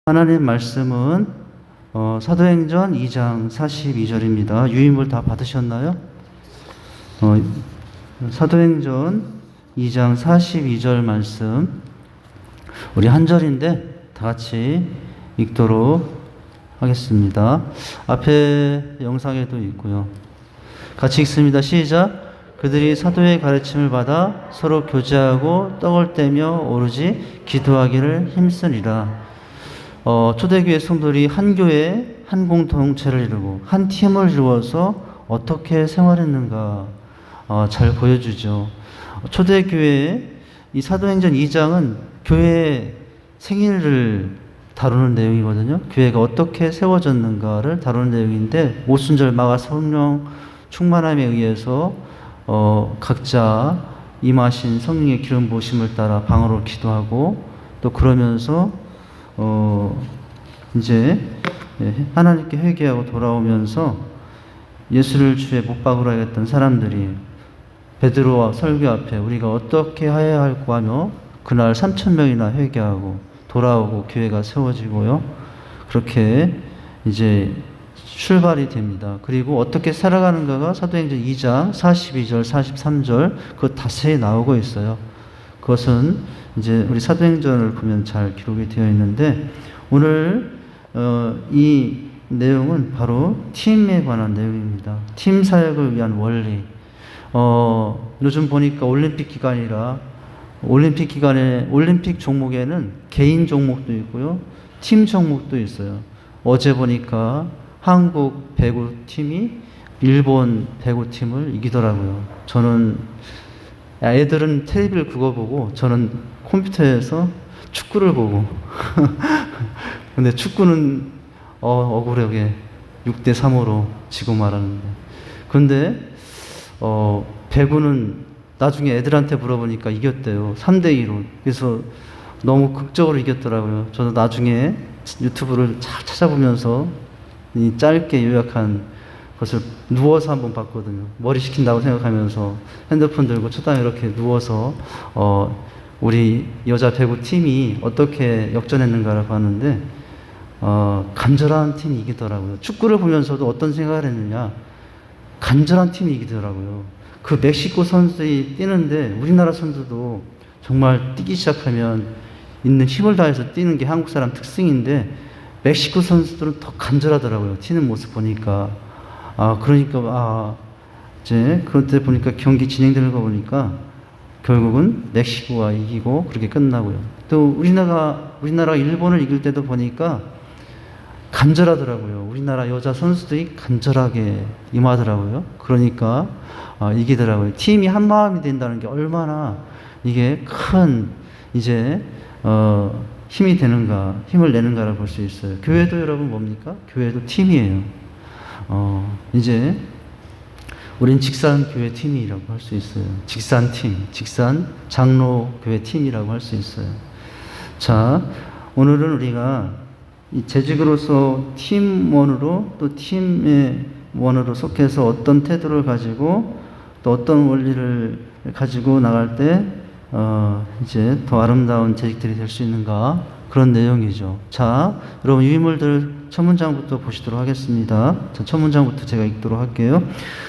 하나님 말씀은 사도행전 2장 42절입니다. 유인물 다 받으셨나요? 사도행전 2장 42절 말씀, 우리 한 절인데 다 같이 읽도록 하겠습니다. 앞에 영상에도 있고요. 같이 읽습니다. 시작. 그들이 사도의 가르침을 받아 서로 교제하고 떡을 떼며 오로지 기도하기를 힘쓰니라. 초대교회 성도들이 한 교회, 한 공동체를 이루고 한 팀을 이루어서 어떻게 생활했는가 잘 보여주죠. 초대교회 이 사도행전 2장은 교회의 생일을 다루는 내용이거든요. 교회가 어떻게 세워졌는가를 다루는 내용인데, 오순절 마가 성령 충만함에 의해서 각자 임하신 성령의 기름 부으심을 따라 방으로 기도하고, 또 그러면서 이제 하나님께 회개하고 돌아오면서 예수를 주에 못 박으라 했던 사람들이 베드로와 설교 앞에 우리가 어떻게 해야 할까 하며 그날 3,000명이나 회개하고 돌아오고 교회가 세워지고요. 그렇게 이제 출발이 됩니다. 그리고 어떻게 살아가는가가 사도행전 2장 42절, 43절 그 다세히 나오고 있어요. 그것은 이제 우리 사도행전을 보면 잘 기록이 되어 있는데, 오늘 이 내용은 바로 팀에 관한 내용입니다. 팀 사역을 위한 원리. 요즘 보니까 올림픽 기간이라 올림픽 종목에는 개인 종목도 있고요, 팀 종목도 있어요. 어제 보니까 한국 배구 팀이 일본 배구 팀을 이기더라고요. 저는 애들은 텔레비를 그거 보고 저는 컴퓨터에서 축구를 보고 근데 축구는 억울하게 6대3으로 지고 말하는데, 근데 배구는 나중에 애들한테 물어보니까 이겼대요. 3대2로. 그래서 너무 극적으로 이겼더라고요. 저도 나중에 유튜브를 잘 찾아보면서 이 짧게 요약한 것을 누워서 한번 봤거든요. 머리 식힌다고 생각하면서 핸드폰 들고 초당에 이렇게 누워서 우리 여자 배구 팀이 어떻게 역전했는가를 봤는데 간절한 팀이 이기더라고요. 축구를 보면서도 어떤 생각을 했느냐, 간절한 팀이 이기더라고요. 그 멕시코 선수들이 뛰는데 우리나라 선수도 정말 뛰기 시작하면 있는 힘을 다해서 뛰는 게 한국 사람 특징인데, 멕시코 선수들은 더 간절하더라고요. 튀는 모습 보니까. 그러니까 이제 그때 보니까 경기 진행되는 거 보니까 결국은 멕시코가 이기고 그렇게 끝나고요. 또 우리나라 일본을 이길 때도 보니까 간절하더라고요. 우리나라 여자 선수들이 간절하게 임하더라고요. 그러니까 이기더라고요. 팀이 한 마음이 된다는 게 얼마나 이게 큰 이제 힘이 되는가, 힘을 내는가를 볼 수 있어요. 교회도 여러분 뭡니까? 교회도 팀이에요. 이제 우린 직산 교회 팀이라고 할 수 있어요. 직산 팀, 직산 장로 교회 팀이라고 할 수 있어요. 자, 오늘은 우리가 이 재직으로서 팀원으로, 또 팀의 원으로 속해서 어떤 태도를 가지고 또 어떤 원리를 가지고 나갈 때 이제 더 아름다운 재직들이 될 수 있는가, 그런 내용이죠. 자, 여러분 유인물들 첫 문장부터 보시도록 하겠습니다. 자, 첫 문장부터 제가 읽도록 할게요.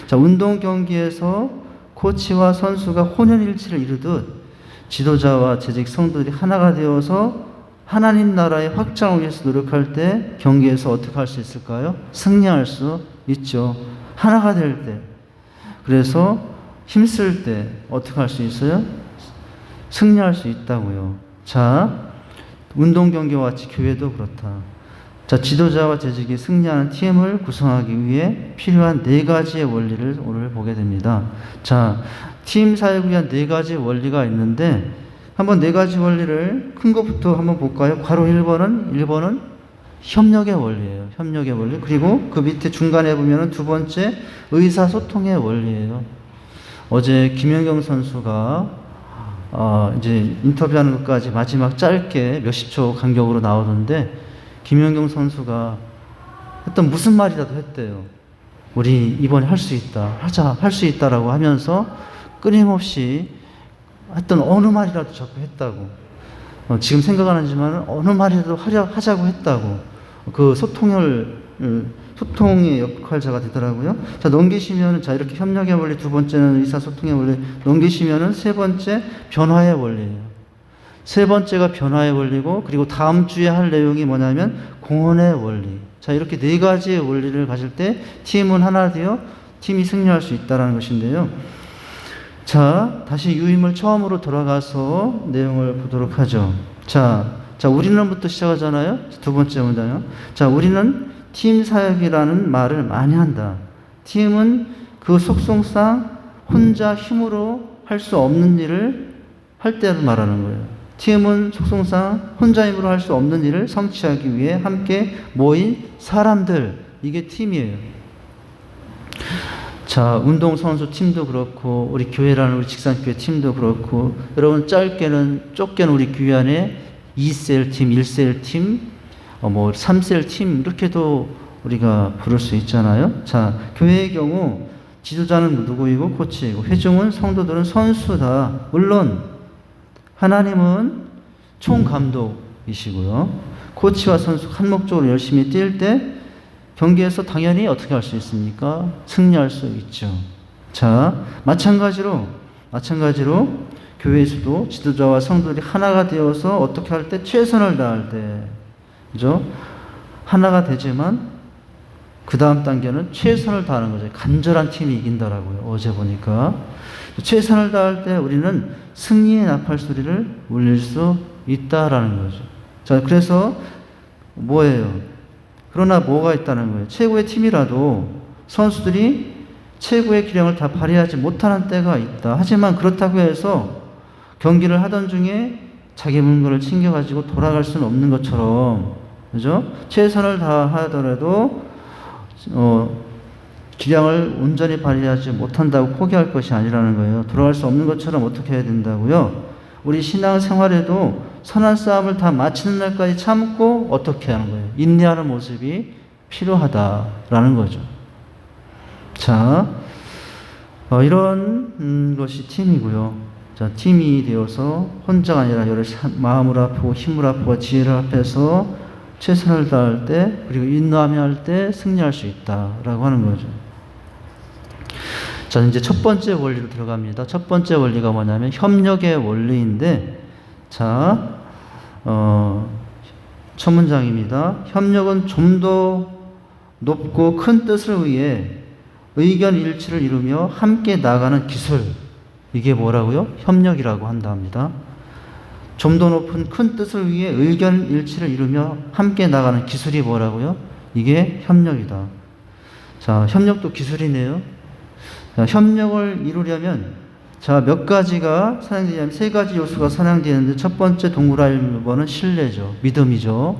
자, 운동 경기에서 코치와 선수가 혼연일치를 이루듯 지도자와 재직 성도들이 하나가 되어서 하나님 나라의 확장을 위해서 노력할 때 경기에서 어떻게 할 수 있을까요? 승리할 수 있죠. 하나가 될 때. 그래서 힘쓸 때 어떻게 할 수 있어요? 승리할 수 있다고요. 자, 운동 경기와 같이 교회도 그렇다. 자, 지도자와 재직이 승리하는 팀을 구성하기 위해 필요한 4가지의 원리를 오늘 보게 됩니다. 자, 팀 사역을 위한 4가지 원리가 있는데, 한번 4가지 원리를 큰 것부터 한번 볼까요? 괄호 1번은 협력의 원리예요. 협력의 원리. 그리고 그 밑에 중간에 보면은 2번째 의사소통의 원리예요. 어제 김연경 선수가 이제 인터뷰하는 것까지 마지막 짧게 몇십 초 간격으로 나오던데, 김연경 선수가 했던 무슨 말이라도 했대요. 우리 이번에 할 수 있다, 할 수 있다라고 하면서 끊임없이 했던 어느 말이라도 자꾸 했다고. 지금 생각은 안 하지만 어느 말이라도 하자고 했다고 그 소통의 역할자가 되더라고요. 자, 넘기시면은, 자, 이렇게 협력의 원리, 두 번째는 의사소통의 원리, 넘기시면은 세 번째, 변화의 원리예요. 세 번째가 변화의 원리고, 그리고 다음 주에 할 내용이 뭐냐면, 공헌의 원리. 자, 이렇게 네 가지의 원리를 가질 때, 팀은 하나 되어 팀이 승리할 수 있다는 것인데요. 자, 다시 유임을 처음으로 돌아가서 내용을 보도록 하죠. 자, 우리는부터 시작하잖아요. 두 번째 문장이요. 자, 우리는 팀 사역이라는 말을 많이 한다. 팀은 그 속성상 혼자 힘으로 할 수 없는 일을 할 때를 말하는 거예요. 팀은 속성상 혼자 힘으로 할 수 없는 일을 성취하기 위해 함께 모인 사람들, 이게 팀이에요. 자, 운동선수 팀도 그렇고, 우리 교회라는 우리 직산교회 팀도 그렇고, 여러분 좁게는 우리 교회 안에 2셀 팀, 1셀 팀, 3셀 팀, 이렇게도 우리가 부를 수 있잖아요. 자, 교회의 경우 지도자는 누구이고 코치이고, 회중은 성도들은 선수다. 물론 하나님은 총감독이시고요. 코치와 선수 한 목적으로 열심히 뛸 때 경기에서 당연히 어떻게 할 수 있습니까? 승리할 수 있죠. 자, 마찬가지로 교회에서도 지도자와 성도들이 하나가 되어서 어떻게 할 때, 최선을 다할 때, 그죠? 하나가 되지만 그 다음 단계는 최선을 다하는 거죠. 간절한 팀이 이긴다라고요. 어제 보니까 최선을 다할 때 우리는 승리의 나팔 소리를 울릴 수 있다라는 거죠. 자, 그래서 뭐예요? 그러나 뭐가 있다는 거예요? 최고의 팀이라도 선수들이 최고의 기량을 다 발휘하지 못하는 때가 있다. 하지만 그렇다고 해서 경기를 하던 중에 자기 물건을 챙겨가지고 돌아갈 수는 없는 것처럼, 그죠? 최선을 다하더라도 기량을 온전히 발휘하지 못한다고 포기할 것이 아니라는 거예요. 돌아갈 수 없는 것처럼 어떻게 해야 된다고요? 우리 신앙생활에도 선한 싸움을 다 마치는 날까지 참고 어떻게 하는 거예요? 인내하는 모습이 필요하다라는 거죠. 자, 이런 것이 팀이고요. 자, 팀이 되어서 혼자가 아니라 여러 마음을 아프고 힘을 아프고 지혜를 합해서 최선을 다할 때, 그리고 인내하며 할 때 승리할 수 있다라고 하는 거죠. 자, 이제 첫 번째 원리로 들어갑니다. 첫 번째 원리가 뭐냐면 협력의 원리인데, 자, 첫 문장입니다. 협력은 좀 더 높고 큰 뜻을 위해 의견 일치를 이루며 함께 나가는 기술, 이게 뭐라고요? 협력이라고 한다 합니다. 좀 더 높은 큰 뜻을 위해 의견 일치를 이루며 함께 나가는 기술이 뭐라고요? 이게 협력이다. 자, 협력도 기술이네요. 자, 협력을 이루려면, 자, 몇 가지가 선행되냐면 세 가지 요소가 선행되는데, 첫 번째 동그라미 1번은 신뢰죠. 믿음이죠.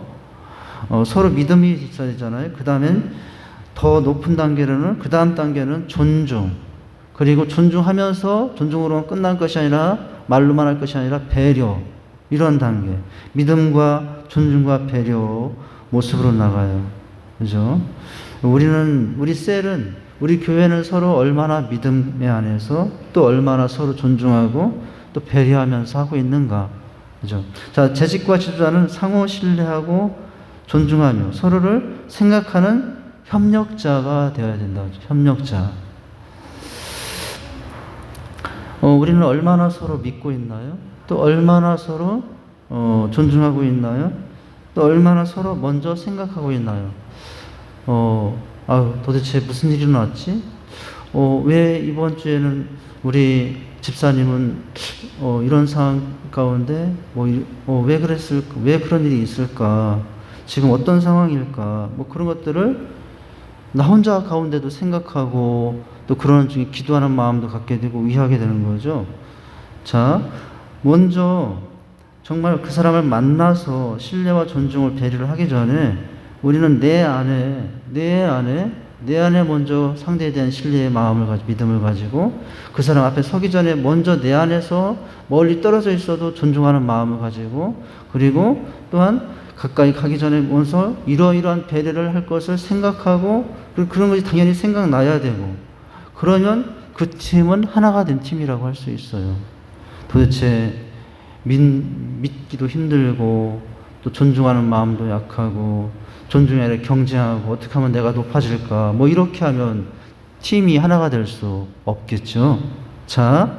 서로 믿음이 있어야 되잖아요. 그 다음엔 더 높은 단계로는, 그 다음 단계는 존중. 그리고 존중하면서 존중으로만 끝난 것이 아니라, 말로만 할 것이 아니라 배려. 이런 단계. 믿음과 존중과 배려 모습으로 나가요. 그죠? 우리 셀은, 우리 교회는 서로 얼마나 믿음의 안에서 또 얼마나 서로 존중하고 또 배려하면서 하고 있는가. 그죠? 자, 재직과 지도자는 상호 신뢰하고 존중하며 서로를 생각하는 협력자가 되어야 된다. 협력자. 우리는 얼마나 서로 믿고 있나요? 또 얼마나 서로 존중하고 있나요? 또 얼마나 서로 먼저 생각하고 있나요? 도대체 무슨 일이 일어났지? 왜 이번 주에는 우리 집사님은 이런 상황 가운데 왜 그랬을까? 왜 그런 일이 있을까? 지금 어떤 상황일까? 그런 것들을 나 혼자 가운데도 생각하고 또 그런 중에 기도하는 마음도 갖게 되고 위하게 되는 거죠. 자, 먼저 정말 그 사람을 만나서 신뢰와 존중을 배려를 하기 전에 우리는 내 안에 먼저 상대에 대한 신뢰의 마음을 가지고 믿음을 가지고 그 사람 앞에 서기 전에 먼저 내 안에서 멀리 떨어져 있어도 존중하는 마음을 가지고, 그리고 또한 가까이 가기 전에 먼저 이러이러한 배려를 할 것을 생각하고, 그런 것이 당연히 생각나야 되고, 그러면 그 팀은 하나가 된 팀이라고 할 수 있어요. 도대체 믿기도 힘들고 또 존중하는 마음도 약하고 존중이 아니라 경쟁하고 어떻게 하면 내가 높아질까 뭐 이렇게 하면 팀이 하나가 될 수 없겠죠. 자,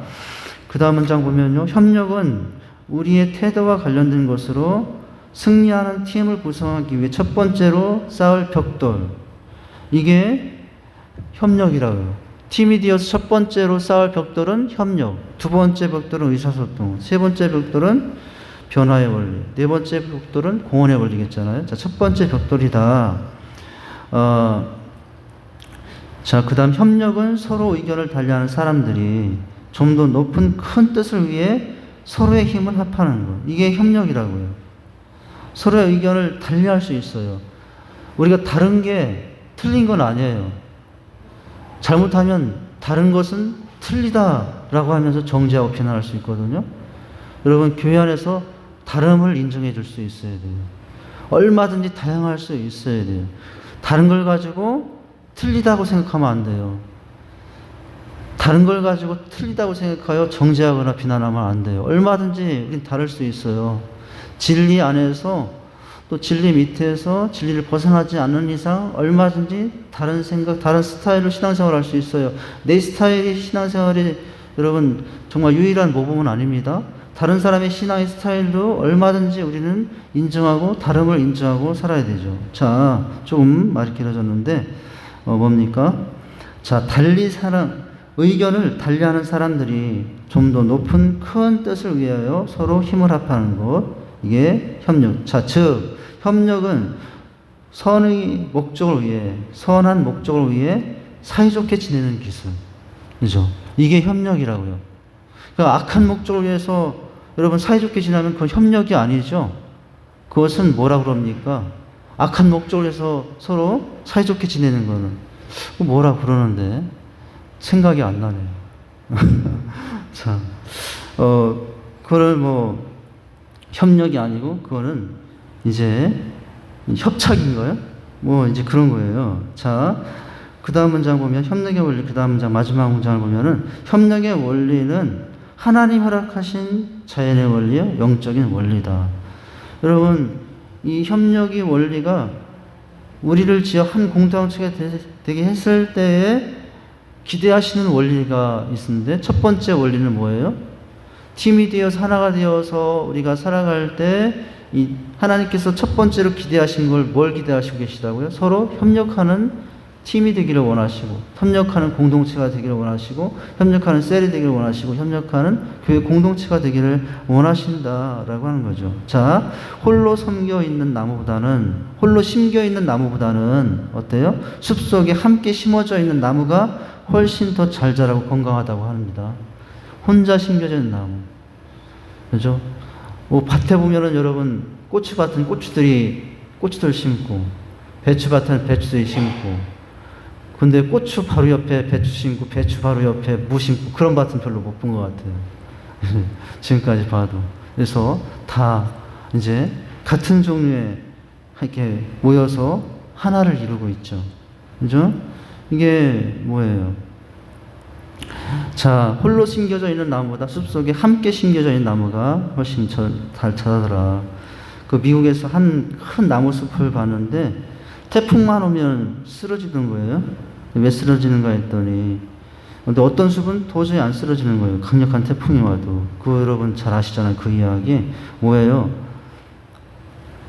그 다음 문장 보면요. 협력은 우리의 태도와 관련된 것으로 승리하는 팀을 구성하기 위해 첫 번째로 쌓을 벽돌. 이게 협력이라고요. 팀이 되어서 첫 번째로 쌓을 벽돌은 협력, 두 번째 벽돌은 의사소통, 세 번째 벽돌은 변화의 원리, 네 번째 벽돌은 공헌의 원리겠잖아요. 자, 첫 번째 벽돌이다. 자, 그 다음 협력은 서로 의견을 달리하는 사람들이 좀 더 높은 큰 뜻을 위해 서로의 힘을 합하는 것. 이게 협력이라고요. 서로의 의견을 달리할 수 있어요. 우리가 다른 게 틀린 건 아니에요. 잘못하면 다른 것은 틀리다라고 하면서 정죄하고 비난할 수 있거든요. 여러분, 교회 안에서 다름을 인정해 줄 수 있어야 돼요. 얼마든지 다양할 수 있어야 돼요. 다른 걸 가지고 틀리다고 생각하면 안 돼요. 다른 걸 가지고 틀리다고 생각하여 정죄하거나 비난하면 안 돼요. 얼마든지 우린 다를 수 있어요. 진리 안에서 또 진리 밑에서 진리를 벗어나지 않는 이상 얼마든지 다른 생각, 다른 스타일로 신앙생활을 할 수 있어요. 내 스타일이 신앙생활이 여러분 정말 유일한 모범은 아닙니다. 다른 사람의 신앙의 스타일도 얼마든지 우리는 인정하고 다름을 인정하고 살아야 되죠. 자, 조금 말이 길어졌는데 뭡니까? 자, 의견을 달리하는 사람들이 좀 더 높은 큰 뜻을 위하여 서로 힘을 합하는 것. 이게 협력. 자, 즉 협력은 선한 목적을 위해 사이좋게 지내는 기술. 그죠? 이게 협력이라고요. 그러니까 악한 목적을 위해서 여러분 사이좋게 지내면 그건 협력이 아니죠. 그것은 뭐라 그럽니까? 악한 목적을 위해서 서로 사이좋게 지내는 거는 뭐라 그러는데 생각이 안 나네요. 자, 그걸 뭐 협력이 아니고 그거는 이제 협착인가요? 뭐 이제 그런 거예요. 자, 그 다음 문장 보면 협력의 원리, 그 다음 문장 마지막 문장을 보면은 협력의 원리는 하나님 허락하신 자연의 원리요, 영적인 원리다. 여러분, 이 협력의 원리가 우리를 지어 한 공동체가 되게 했을 때에 기대하시는 원리가 있는데 첫 번째 원리는 뭐예요? 팀이 되어서 하나가 되어서 우리가 살아갈 때 이 하나님께서 첫 번째로 기대하신 걸 뭘 기대하시고 계시다고요? 서로 협력하는 팀이 되기를 원하시고, 협력하는 공동체가 되기를 원하시고, 협력하는 셀이 되기를 원하시고, 협력하는 교회 공동체가 되기를 원하신다라고 하는 거죠. 자, 홀로 심겨 있는 나무보다는 어때요? 숲속에 함께 심어져 있는 나무가 훨씬 더 잘 자라고 건강하다고 합니다. 혼자 심겨져 있는 나무. 그죠? 뭐 밭에 보면은 여러분 고추밭은 고추들 심고, 배추밭은 배추들 심고, 근데 고추 바로 옆에 배추 심고, 배추 바로 옆에 무 심고, 그런 밭은 별로 못 본 것 같아요. 지금까지 봐도. 그래서 다 이제 같은 종류의 이렇게 모여서 하나를 이루고 있죠. 그죠? 이게 뭐예요? 자, 홀로 심겨져 있는 나무보다 숲속에 함께 심겨져 있는 나무가 훨씬 잘 자라더라. 그 미국에서 한 큰 나무 숲을 봤는데 태풍만 오면 쓰러지는 거예요. 왜 쓰러지는가 했더니, 근데 어떤 숲은 도저히 안 쓰러지는 거예요. 강력한 태풍이 와도. 그거 여러분 잘 아시잖아요. 그 이야기. 뭐예요?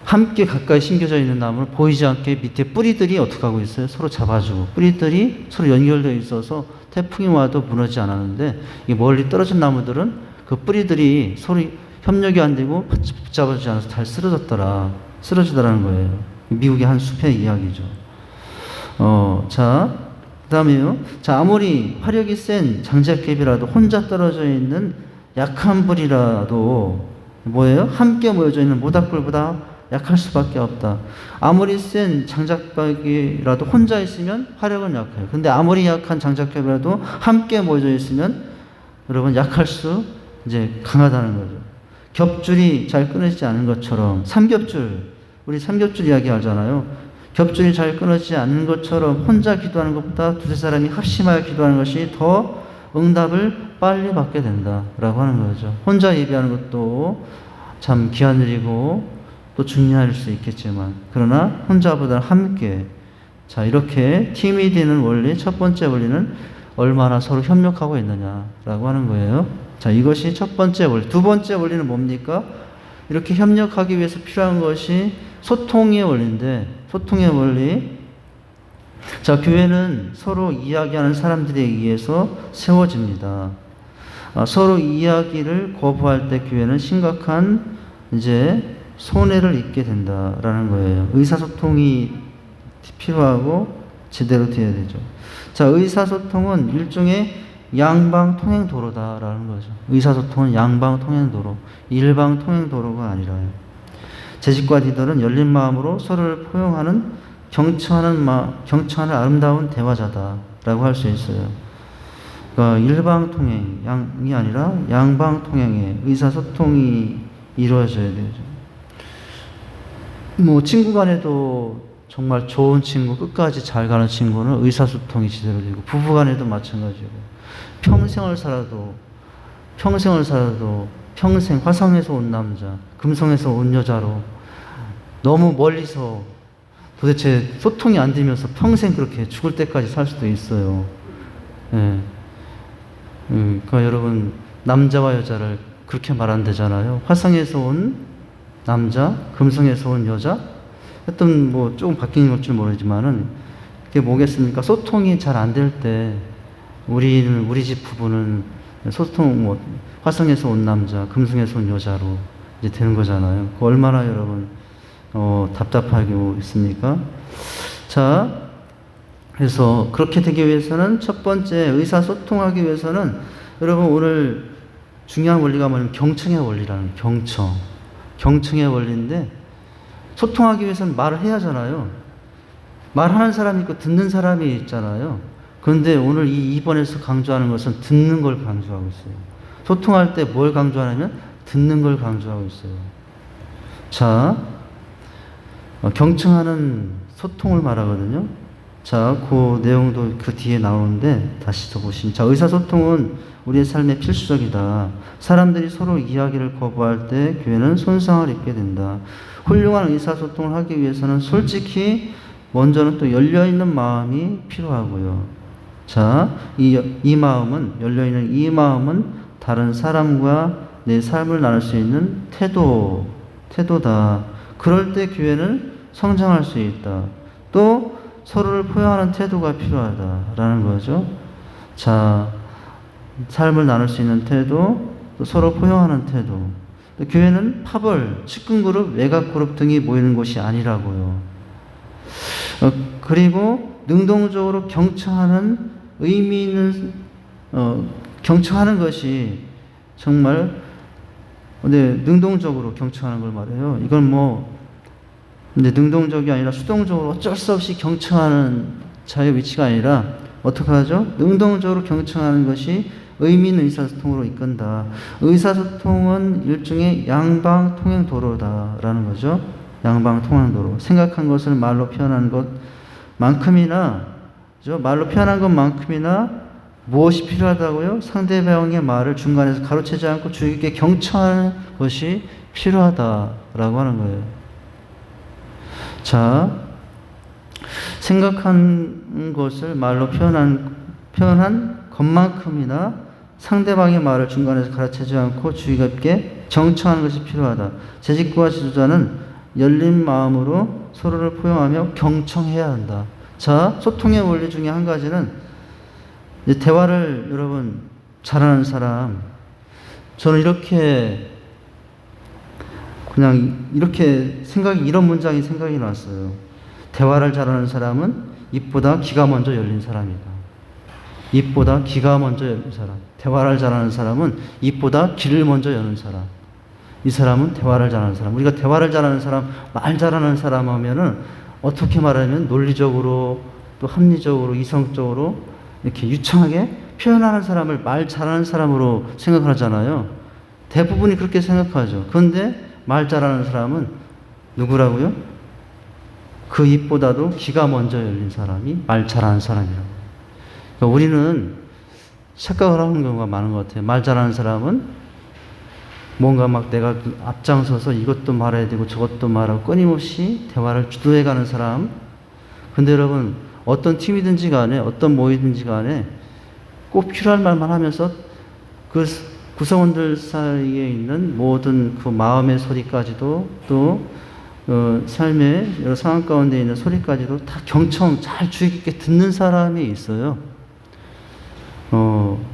함께 가까이 심겨져 있는 나무는 보이지 않게 밑에 뿌리들이 어떻게 하고 있어요? 서로 잡아주고, 뿌리들이 서로 연결되어 있어서 태풍이 와도 무너지지 않았는데, 이 멀리 떨어진 나무들은 그 뿌리들이 서로 협력이 안 되고 붙잡아주지 않아서 잘 쓰러지더라는 거예요. 미국의 한 숲의 이야기죠. 자, 그 다음에요. 자, 아무리 화력이 센 장작개비라도 혼자 떨어져 있는 약한 불이라도 뭐예요? 함께 모여져 있는 모닥불보다 약할 수밖에 없다. 아무리 센 장작개비라도 혼자 있으면 화력은 약해요. 근데 아무리 약한 장작개비라도 함께 모여져 있으면 여러분 약할 수 이제 강하다는 거죠. 겹줄이 잘 끊어지지 않은 것처럼 우리 삼겹줄 이야기 알잖아요. 겹줄이 잘 끊어지지 않는 것처럼 혼자 기도하는 것보다 두세 사람이 합심하여 기도하는 것이 더 응답을 빨리 받게 된다라고 하는 거죠. 혼자 예배하는 것도 참 기한 일이고 또 중요할 수 있겠지만, 그러나 혼자보다 함께, 자, 이렇게 팀이 되는 원리, 첫 번째 원리는 얼마나 서로 협력하고 있느냐라고 하는 거예요. 자, 이것이 첫 번째 원리. 두 번째 원리는 뭡니까? 이렇게 협력하기 위해서 필요한 것이 소통의 원리인데, 소통의 원리. 자, 교회는 서로 이야기하는 사람들에 의해서 세워집니다. 서로 이야기를 거부할 때 교회는 심각한 이제 손해를 입게 된다라는 거예요. 의사소통이 필요하고 제대로 돼야 되죠. 자, 의사소통은 일종의 양방통행도로다라는 거죠. 의사소통은 양방통행도로, 일방통행도로가 아니라요. 재직과 리더는 열린 마음으로 서로를 포용하는 경청하는 아름다운 대화자다라고 할 수 있어요. 그러니까 일방통행이 아니라 양방통행의 의사소통이 이루어져야 되죠. 뭐 친구 간에도 정말 좋은 친구, 끝까지 잘 가는 친구는 의사소통이 제대로 되고, 부부 간에도 마찬가지고, 평생 살아도 평생 화성에서 온 남자, 금성에서 온 여자로 너무 멀리서 도대체 소통이 안 되면서 평생 그렇게 죽을 때까지 살 수도 있어요. 예. 그러니까 여러분, 남자와 여자를 그렇게 말한대잖아요. 화성에서 온 남자, 금성에서 온 여자? 하여튼 뭐 조금 바뀌는 걸 줄 모르지만은, 그게 뭐겠습니까? 소통이 잘 안 될 때, 우리 집 부부는 소통, 화성에서 온 남자, 금성에서 온 여자로 이제 되는 거잖아요. 그 얼마나 여러분, 답답하게 있습니까? 자, 그래서 그렇게 되기 위해서는 첫 번째, 의사소통하기 위해서는 여러분 오늘 중요한 원리가 뭐냐면 경청의 원리라는, 경청의 원리인데, 소통하기 위해서는 말을 해야 하잖아요. 말하는 사람이 있고 듣는 사람이 있잖아요. 그런데 오늘 이 2번에서 강조하는 것은 듣는 걸 강조하고 있어요. 소통할 때 뭘 강조하냐면 듣는 걸 강조하고 있어요. 자, 경청하는 소통을 말하거든요. 자, 그 내용도 그 뒤에 나오는데 다시 더 보시면, 자, 의사소통은 우리의 삶에 필수적이다. 사람들이 서로 이야기를 거부할 때 교회는 손상을 입게 된다. 훌륭한 의사소통을 하기 위해서는 솔직히 먼저는 또 열려있는 마음이 필요하고요. 자, 이 마음은, 열려있는 이 마음은 다른 사람과 내 삶을 나눌 수 있는 태도다. 그럴 때 교회는 성장할 수 있다. 또 서로를 포용하는 태도가 필요하다라는 거죠. 자, 삶을 나눌 수 있는 태도, 또 서로 포용하는 태도. 또 교회는 파벌, 측근그룹, 외곽그룹 등이 모이는 곳이 아니라고요. 그리고 능동적으로 경청하는 의미 있는, 경청하는 것이 정말, 능동적으로 경청하는 걸 말해요. 이건 근데 능동적이 아니라 수동적으로 어쩔 수 없이 경청하는 자의 위치가 아니라 어떻게 하죠? 능동적으로 경청하는 것이 의미 있는 의사소통으로 이끈다. 의사소통은 일종의 양방통행도로다라는 거죠. 양방통행도로. 생각한 것을 말로 표현한 것만큼이나, 그죠? 말로 표현한 것만큼이나 무엇이 필요하다고요? 상대방의 말을 중간에서 가로채지 않고 주의 깊게 경청하는 것이 필요하다라고 하는 거예요. 자, 생각한 것을 말로 표현한 것만큼이나 상대방의 말을 중간에서 가르치지 않고 주의 깊게 경청하는 것이 필요하다. 재직과 지도자는 열린 마음으로 서로를 포용하며 경청해야 한다. 자, 소통의 원리 중에 한 가지는 이제 대화를 여러분 잘하는 사람, 저는 이렇게 이런 문장이 생각이 났어요. 대화를 잘하는 사람은 입보다 귀가 먼저 열린 사람이다. 입보다 귀가 먼저 열린 사람. 대화를 잘하는 사람은 입보다 귀를 먼저 여는 사람. 이 사람은 대화를 잘하는 사람. 우리가 대화를 잘하는 사람, 말 잘하는 사람 하면은 어떻게 말하면 논리적으로 또 합리적으로 이성적으로 이렇게 유창하게 표현하는 사람을 말 잘하는 사람으로 생각을 하잖아요. 대부분이 그렇게 생각하죠. 그런데 말 잘하는 사람은 누구라고요? 그 입보다도 귀가 먼저 열린 사람이 말 잘하는 사람이라고. 그러니까 우리는 착각을 하는 경우가 많은 것 같아요. 말 잘하는 사람은 뭔가 막 내가 앞장서서 이것도 말해야 되고 저것도 말하고 끊임없이 대화를 주도해가는 사람. 근데 여러분, 어떤 팀이든지 간에 어떤 모임이든지 간에 꼭 필요한 말만 하면서 그 구성원들 사이에 있는 모든 그 마음의 소리까지도 또 삶의 여러 상황 가운데 있는 소리까지도 다 경청 잘 주의 깊게 듣는 사람이 있어요.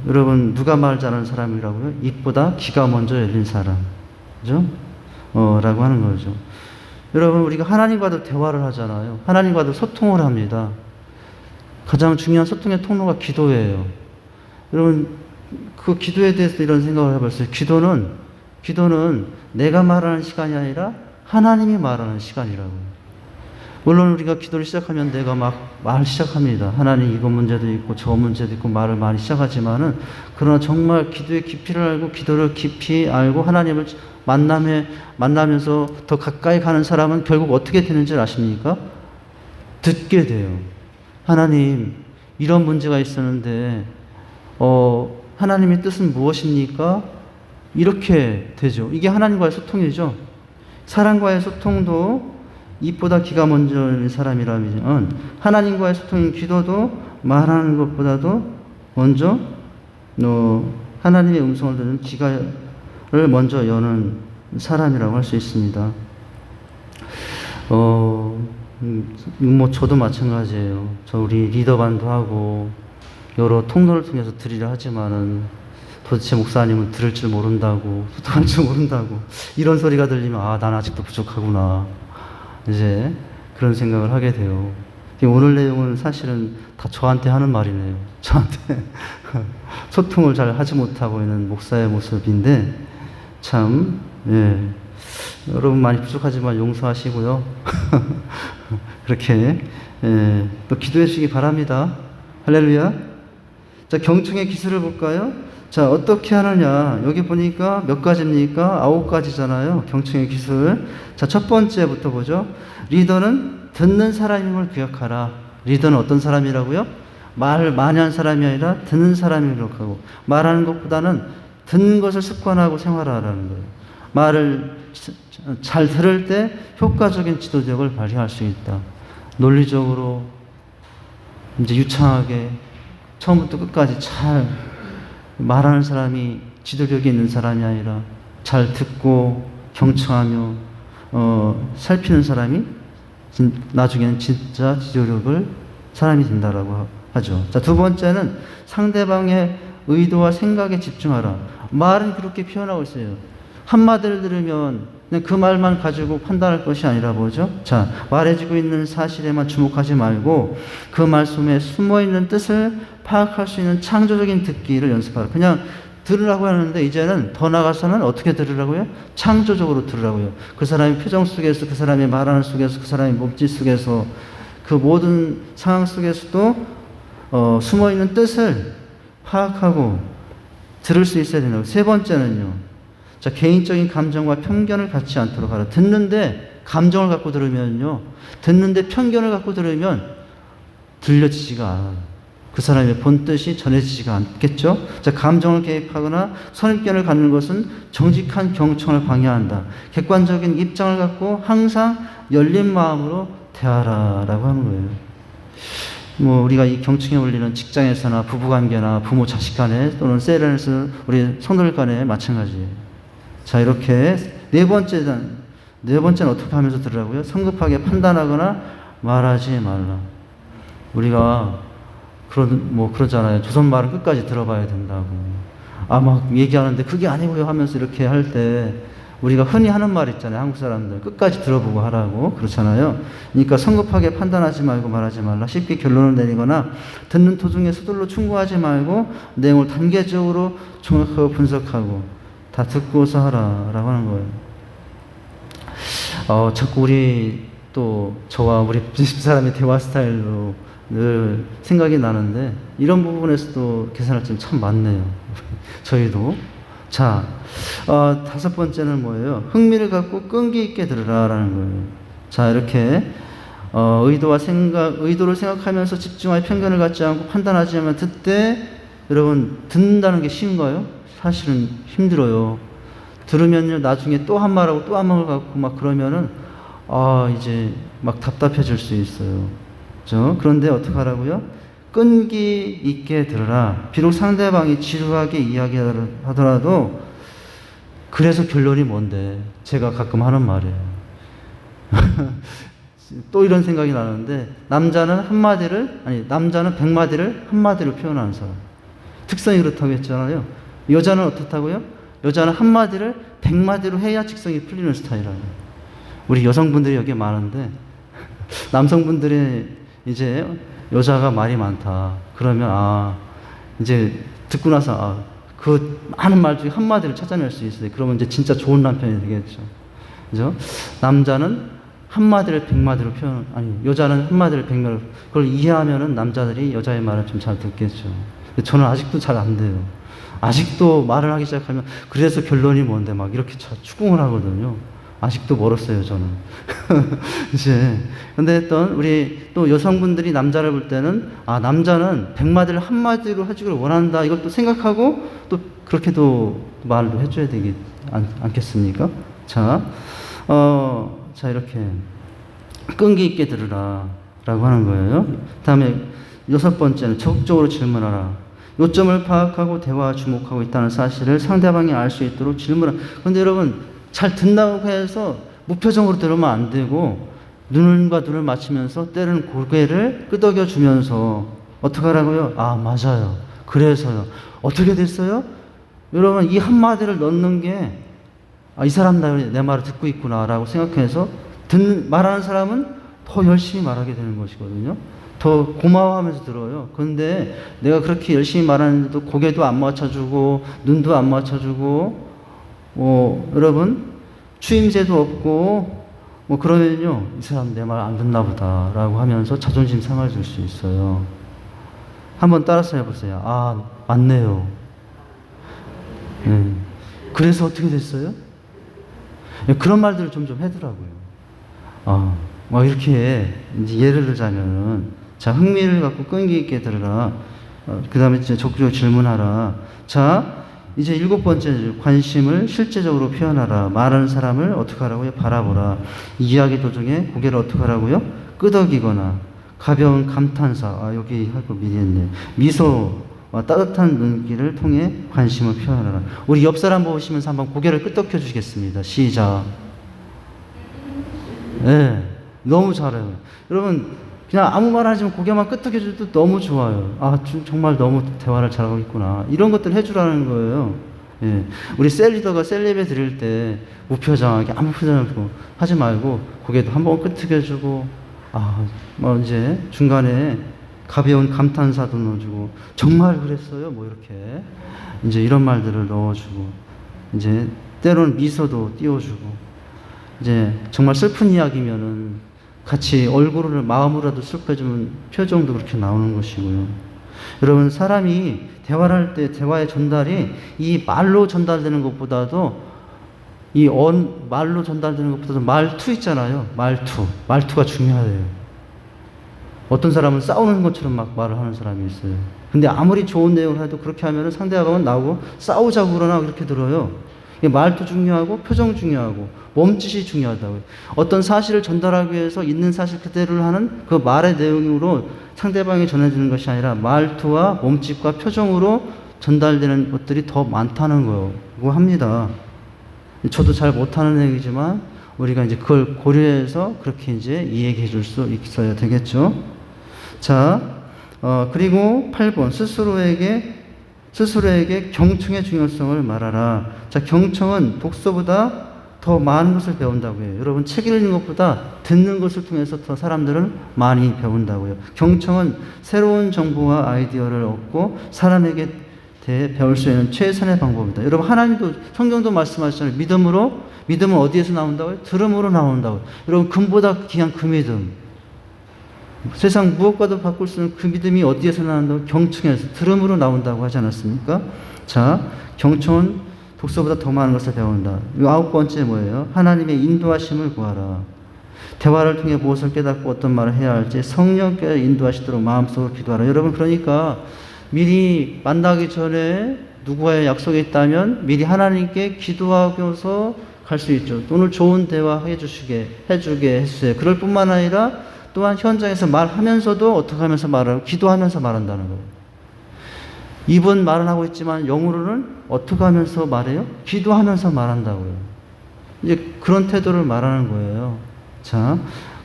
여러분, 누가 말 잘하는 사람이라고요? 입보다 귀가 먼저 열린 사람. 그죠? 라고 하는 거죠. 여러분, 우리가 하나님과도 대화를 하잖아요. 하나님과도 소통을 합니다. 가장 중요한 소통의 통로가 기도예요. 여러분, 그 기도에 대해서 이런 생각을 해봤어요. 기도는 내가 말하는 시간이 아니라 하나님이 말하는 시간이라고요. 물론 우리가 기도를 시작하면 내가 막 말 시작합니다. 하나님 이거 문제도 있고 저 문제도 있고 말을 많이 시작하지만은, 그러나 정말 기도의 깊이를 알고 기도를 깊이 알고 하나님을 만나면서 더 가까이 가는 사람은 결국 어떻게 되는지 아십니까? 듣게 돼요. 하나님, 이런 문제가 있었는데 하나님의 뜻은 무엇입니까? 이렇게 되죠. 이게 하나님과의 소통이죠. 사람과의 소통도 입보다 귀가 먼저 열린 사람이라면, 하나님과의 소통인 기도도 말하는 것보다도 먼저 하나님의 음성을 듣는 귀를 먼저 여는 사람이라고 할 수 있습니다. 저도 마찬가지예요. 우리 리더반도 하고 여러 통로를 통해서 드리려 하지만은 도대체 목사님은 들을 줄 모른다고, 소통할 줄 모른다고, 이런 소리가 들리면 난 아직도 부족하구나, 이제 그런 생각을 하게 돼요. 오늘 내용은 사실은 다 저한테 하는 말이네요. 저한테 소통을 잘 하지 못하고 있는 목사의 모습인데, 참, 여러분 많이 부족하지만 용서하시고요. 그렇게 또 기도해 주시기 바랍니다. 할렐루야. 자, 경청의 기술을 볼까요? 자, 어떻게 하느냐. 여기 보니까 몇 가지입니까? 9가지잖아요. 경청의 기술. 자, 첫 번째부터 보죠. 리더는 듣는 사람임을 기억하라. 리더는 어떤 사람이라고요? 말을 많이 하는 사람이 아니라 듣는 사람임을 기억하고, 말하는 것보다는 듣는 것을 습관하고 생활하라는 거예요. 말을 잘 들을 때 효과적인 지도력을 발휘할 수 있다. 논리적으로 이제 유창하게 처음부터 끝까지 잘 말하는 사람이 지도력이 있는 사람이 아니라 잘 듣고 경청하며 살피는 사람이 나중에는 진짜 지도력을 사람이 된다라고 하죠. 자, 두 번째는 상대방의 의도와 생각에 집중하라. 말은 그렇게 표현하고 있어요. 한마디를 들으면 그냥 그 말만 가지고 판단할 것이 아니라 뭐죠? 자, 말해주고 있는 사실에만 주목하지 말고 그 말씀에 숨어있는 뜻을 파악할 수 있는 창조적인 듣기를 연습하라. 그냥 들으라고 하는데 이제는 더 나가서는 어떻게 들으라고요? 창조적으로 들으라고요. 그 사람의 표정 속에서, 그 사람의 말하는 속에서, 그 사람의 몸짓 속에서, 그 모든 상황 속에서도 숨어있는 뜻을 파악하고 들을 수 있어야 된다고. 세 번째는요. 자, 개인적인 감정과 편견을 갖지 않도록 하라. 듣는데 감정을 갖고 들으면요, 듣는데 편견을 갖고 들으면 들려지지가 않아요. 그 사람의 본 뜻이 전해지지가 않겠죠. 자, 감정을 개입하거나 선입견을 갖는 것은 정직한 경청을 방해한다. 객관적인 입장을 갖고 항상 열린 마음으로 대하라라고 하는 거예요. 우리가 이 경청의 원리는 직장에서나 부부관계나 부모 자식 간에 또는 세련에서 우리 성도들 간에 마찬가지예요. 자, 이렇게 네 번째는 어떻게 하면서 들으라고요? 성급하게 판단하거나 말하지 말라. 우리가 그러잖아요. 조선 말은 끝까지 들어봐야 된다고. 막 얘기하는데 그게 아니고요 하면서 이렇게 할 때 우리가 흔히 하는 말 있잖아요. 한국 사람들 끝까지 들어보고 하라고 그렇잖아요. 그러니까 성급하게 판단하지 말고 말하지 말라. 쉽게 결론을 내리거나 듣는 도중에 서둘러 충고하지 말고 내용을 단계적으로 종합하고 분석하고 다 듣고서 하라라고 하는 거예요. 자꾸 저와 우리 집사람의 대화 스타일로 늘 생각이 나는데, 이런 부분에서도 계산할 점이 참 많네요. 저희도. 자, 다섯 번째는 뭐예요? 흥미를 갖고 끈기 있게 들으라라는 거예요. 자, 이렇게 의도를 생각하면서 집중하여 편견을 갖지 않고 판단하지 않으면 듣되 여러분, 듣는다는 게 쉬운가요? 사실은 힘들어요. 들으면요, 나중에 또 한 말하고 또 한 말 갖고 막 그러면은, 이제 막 답답해질 수 있어요. 그죠? 그런데 어떻게 하라고요? 끈기 있게 들으라. 비록 상대방이 지루하게 이야기하더라도, 그래서 결론이 뭔데? 제가 가끔 하는 말이에요. 또 이런 생각이 나는데, 남자는 100마디를 한마디로 표현하는 사람. 특성이 그렇다고 했잖아요. 여자는 어떻다고요? 여자는 한마디를 100마디로 해야 직성이 풀리는 스타일이에요. 우리 여성분들이 여기 많은데, 남성분들이 이제 여자가 말이 많다. 그러면, 이제 듣고 나서, 그 많은 말 중에 한마디를 찾아낼 수 있어요. 그러면 이제 진짜 좋은 남편이 되겠죠. 그죠? 남자는 한마디를 100마디로 여자는 한마디를 100마디로, 그걸 이해하면은 남자들이 여자의 말을 좀 잘 듣겠죠. 근데 저는 아직도 잘 안 돼요. 아직도 말을 하기 시작하면, 그래서 결론이 뭔데, 막 이렇게 추궁을 하거든요. 아직도 멀었어요, 저는. 이제. 근데 우리 또 여성분들이 남자를 볼 때는, 남자는 100마디를 한마디로 해주기를 원한다. 이걸 또 생각하고, 또 그렇게도 말도 해줘야 되지 않겠습니까? 자, 이렇게. 끈기 있게 들으라. 라고 하는 거예요. 다음에 6번째는 적극적으로 질문하라. 요점을 파악하고 대화에 주목하고 있다는 사실을 상대방이 알 수 있도록 질문하라. 그런데 여러분, 잘 듣는다고 해서 무표정으로 들으면 안 되고, 눈과 눈을 맞추면서 때로는 고개를 끄덕여 주면서 어떻게 하라고요? 맞아요. 그래서요. 어떻게 됐어요? 여러분, 이 한마디를 넣는 게, 이 사람 내 말을 듣고 있구나라고 생각해서 말하는 사람은 더 열심히 말하게 되는 것이거든요. 더 고마워하면서 들어요. 그런데 내가 그렇게 열심히 말하는데도 고개도 안 맞춰주고 눈도 안 맞춰주고 여러분 추임새도 없고 그러면요, 이 사람 내 말 안 듣나 보다라고 하면서 자존심 상할 수 있어요. 한번 따라서 해보세요. 맞네요. 그래서 어떻게 됐어요? 그런 말들을 좀 하더라고요. 이렇게 이제 예를 들자면은, 자, 흥미를 갖고 끈기 있게 들으라. 그 다음에 이제 적극적으로 질문하라. 자, 이제 7번째, 관심을 실제적으로 표현하라. 말하는 사람을 어떻게 하라고요? 바라보라. 이야기 도중에 고개를 어떻게 하라고요? 끄덕이거나, 가벼운 감탄사, 여기 할 거 미리 했네. 미소와 따뜻한 눈길을 통해 관심을 표현하라. 우리 옆 사람 보시면서 한번 고개를 끄덕여 주시겠습니다. 시작. 네, 너무 잘해요. 여러분, 그냥 아무 말 하지 만 고개만 끄덕여줘도 너무 좋아요. 정말 너무 대화를 잘하고 있구나. 이런 것들 해주라는 거예요. 예. 우리 셀리더가 셀 예배 드릴 때 무표정하게 아무 표정 없고 하지 말고 고개도 한번 끄덕여주고, 이제 중간에 가벼운 감탄사도 넣어주고, 정말 그랬어요? 이렇게. 이제 이런 말들을 넣어주고, 이제 때로는 미소도 띄워주고, 이제 정말 슬픈 이야기면은 같이 얼굴을 마음으로라도 슬퍼지면 표정도 그렇게 나오는 것이고요. 여러분, 사람이 대화를 할 때 대화의 전달이 이 말로 전달되는 것보다도 말로 전달되는 것보다도 말투 있잖아요. 말투가 중요해요. 어떤 사람은 싸우는 것처럼 막 말을 하는 사람이 있어요. 근데 아무리 좋은 내용을 해도 그렇게 하면은 상대방은 나오고 싸우자고 그러나 그렇게 들어요. 말도 중요하고 표정 중요하고 몸짓이 중요하다고요. 어떤 사실을 전달하기 위해서 있는 사실 그대로를 하는 그 말의 내용으로 상대방이 전해지는 것이 아니라 말투와 몸짓과 표정으로 전달되는 것들이 더 많다는 거고 합니다. 저도 잘 못하는 얘기지만 우리가 이제 그걸 고려해서 그렇게 이제 이야기해 줄 수 있어야 되겠죠. 자, 그리고 8번 스스로에게 경청의 중요성을 말하라. 자, 경청은 독서보다 더 많은 것을 배운다고 해요. 여러분, 책 읽는 것보다 듣는 것을 통해서 더 사람들은 많이 배운다고요. 경청은 새로운 정보와 아이디어를 얻고 사람에게 대해 배울 수 있는 최선의 방법이다. 여러분, 하나님도 성경도 말씀하시잖아요. 믿음은 어디에서 나온다고요? 들음으로 나온다고요. 여러분, 금보다 귀한 그 믿음, 세상 무엇과도 바꿀 수 있는 그 믿음이 어디에서 나온다고? 경청에서, 들음으로 나온다고 하지 않았습니까? 자, 경청은 독서보다 더 많은 것을 배운다. 9번째 뭐예요? 하나님의 인도하심을 구하라. 대화를 통해 무엇을 깨닫고 어떤 말을 해야 할지 성령께서 인도하시도록 마음속으로 기도하라. 여러분, 그러니까 미리 만나기 전에 누구와의 약속이 있다면 미리 하나님께 기도하고서 갈 수 있죠. 오늘 좋은 대화 해주게 해주세요. 그럴 뿐만 아니라 또한 현장에서 말하면서도 어떻게 하면서 말하고 기도하면서 말한다는 거예요. 입은 말은 하고 있지만 영으로는 어떻게 하면서 말해요? 기도하면서 말한다고요. 이제 그런 태도를 말하는 거예요. 자,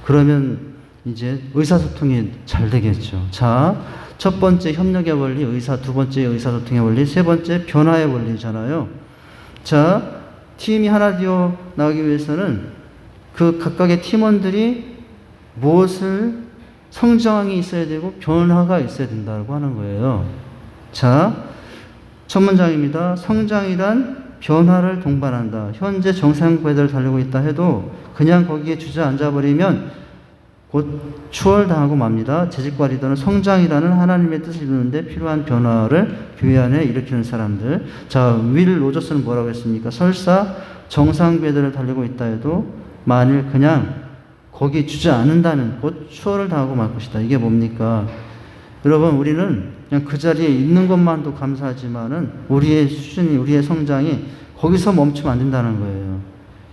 그러면 이제 의사소통이 잘 되겠죠. 자, 첫 번째 협력의 원리, 두 번째 의사소통의 원리, 세 번째 변화의 원리잖아요. 자, 팀이 하나 되어 나가기 위해서는 그 각각의 팀원들이 무엇을 성장이 있어야 되고 변화가 있어야 된다고 하는 거예요. 자, 첫 문장입니다. 성장이란 변화를 동반한다. 현재 정상 궤도를 달리고 있다 해도 그냥 거기에 주저앉아 버리면 곧 추월당하고 맙니다. 재직과 리더는 성장이라는 하나님의 뜻을 이루는데 필요한 변화를 교회 안에 일으키는 사람들. 자, 윌 로저스는 뭐라고 했습니까? 설사 정상 궤도를 달리고 있다 해도 만일 그냥 거기 주저앉는다면 곧 추월을 당하고 말 것이다. 이게 뭡니까? 여러분, 우리는 그냥 그 자리에 있는 것만도 감사하지만은 우리의 수준이, 우리의 성장이 거기서 멈추면 안 된다는 거예요.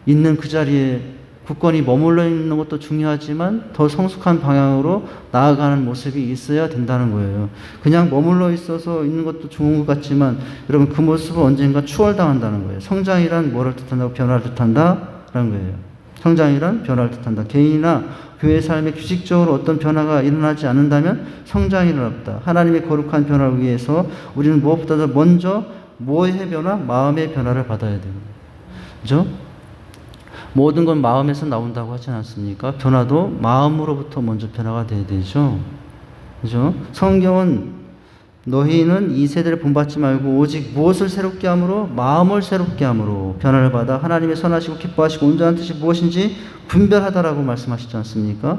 있는 그 자리에 굳건히 머물러 있는 것도 중요하지만 더 성숙한 방향으로 나아가는 모습이 있어야 된다는 거예요. 그냥 머물러 있어서 있는 것도 좋은 것 같지만 여러분, 그 모습은 언젠가 추월당한다는 거예요. 성장이란 뭐를 뜻한다고? 변화를 뜻한다라는 거예요. 성장이란 변화를 뜻한다. 개인이나 교회 삶에 규칙적으로 어떤 변화가 일어나지 않는다면 성장이 일어났다. 하나님의 거룩한 변화를 위해서 우리는 무엇보다도 먼저 뭐의 변화? 마음의 변화를 받아야 돼요. 그죠? 모든 건 마음에서 나온다고 하지 않습니까? 변화도 마음으로부터 먼저 변화가 돼야 되죠. 그죠? 성경은 너희는 이 세대를 본받지 말고 오직 무엇을 새롭게 함으로? 마음을 새롭게 함으로 변화를 받아 하나님의 선하시고 기뻐하시고 온전한 뜻이 무엇인지 분별하다라고 말씀하시지 않습니까?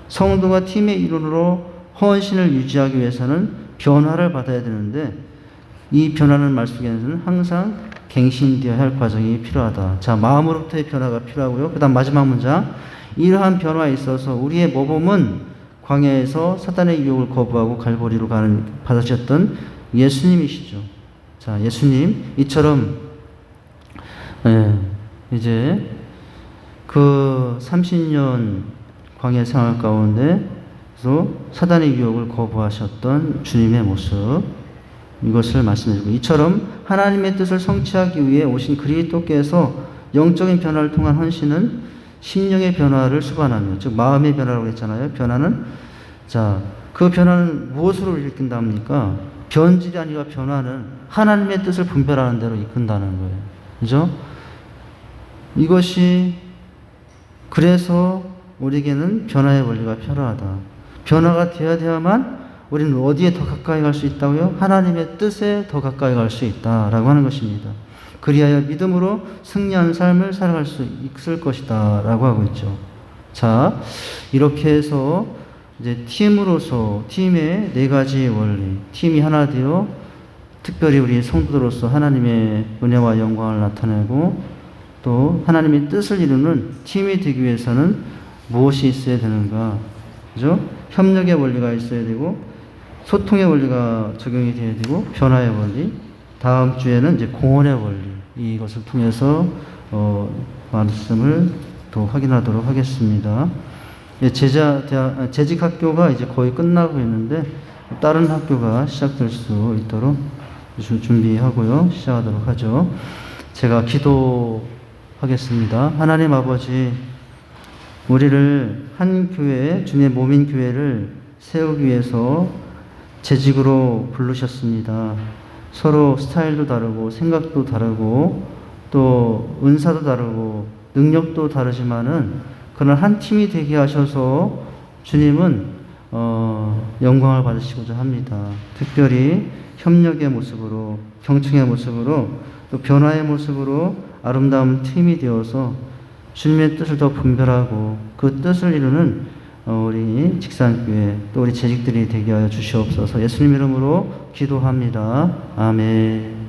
성도가 팀의 일원으로 헌신을 유지하기 위해서는 변화를 받아야 되는데 이 변화는 말 속에는 항상 갱신되어야 할 과정이 필요하다. 자, 마음으로부터의 변화가 필요하고요. 그 다음 마지막 문장. 이러한 변화에 있어서 우리의 모범은 광야에서 사단의 유혹을 거부하고 갈보리로 받으셨던 예수님이시죠. 자, 예수님. 이처럼, 이제 그 30년 광야 생활 가운데 서 사단의 유혹을 거부하셨던 주님의 모습. 이것을 말씀해주고, 이처럼 하나님의 뜻을 성취하기 위해 오신 그리스도께서 영적인 변화를 통한 헌신은 심령의 변화를 수반하며, 즉 마음의 변화라고 했잖아요. 변화는, 자, 그 변화는 무엇으로 일으킨다 합니까? 변질이 아니라 변화는 하나님의 뜻을 분별하는 대로 이끈다는 거예요. 그죠? 이것이, 그래서 우리에게는 변화의 원리가 필요하다. 변화가 되어야만 우리는 어디에 더 가까이 갈 수 있다고요? 하나님의 뜻에 더 가까이 갈 수 있다라고 하는 것입니다. 그리하여 믿음으로 승리하는 삶을 살아갈 수 있을 것이다 라고 하고 있죠. 자, 이렇게 해서 이제 팀으로서, 팀의 네 가지 원리, 팀이 하나 되어 특별히 우리 성도들로서 하나님의 은혜와 영광을 나타내고 또 하나님의 뜻을 이루는 팀이 되기 위해서는 무엇이 있어야 되는가? 그죠? 협력의 원리가 있어야 되고 소통의 원리가 적용이 되어야 되고 변화의 원리, 다음 주에는 이제 공헌의 원리, 이것을 통해서 말씀을 또 확인하도록 하겠습니다. 재직학교가 이제 거의 끝나고 있는데 다른 학교가 시작될 수 있도록 준비하고요. 시작하도록 하죠. 제가 기도하겠습니다. 하나님 아버지, 우리를 한 교회, 주님의 몸인 교회를 세우기 위해서 재직으로 부르셨습니다. 서로 스타일도 다르고 생각도 다르고 또 은사도 다르고 능력도 다르지만은 그런 한 팀이 되게 하셔서 주님은 영광을 받으시고자 합니다. 특별히 협력의 모습으로, 경청의 모습으로, 또 변화의 모습으로 아름다운 팀이 되어서 주님의 뜻을 더 분별하고 그 뜻을 이루는 우리 직산교회 또 우리 재직들이 되게 하여 주시옵소서. 예수님 이름으로 기도합니다. 아멘.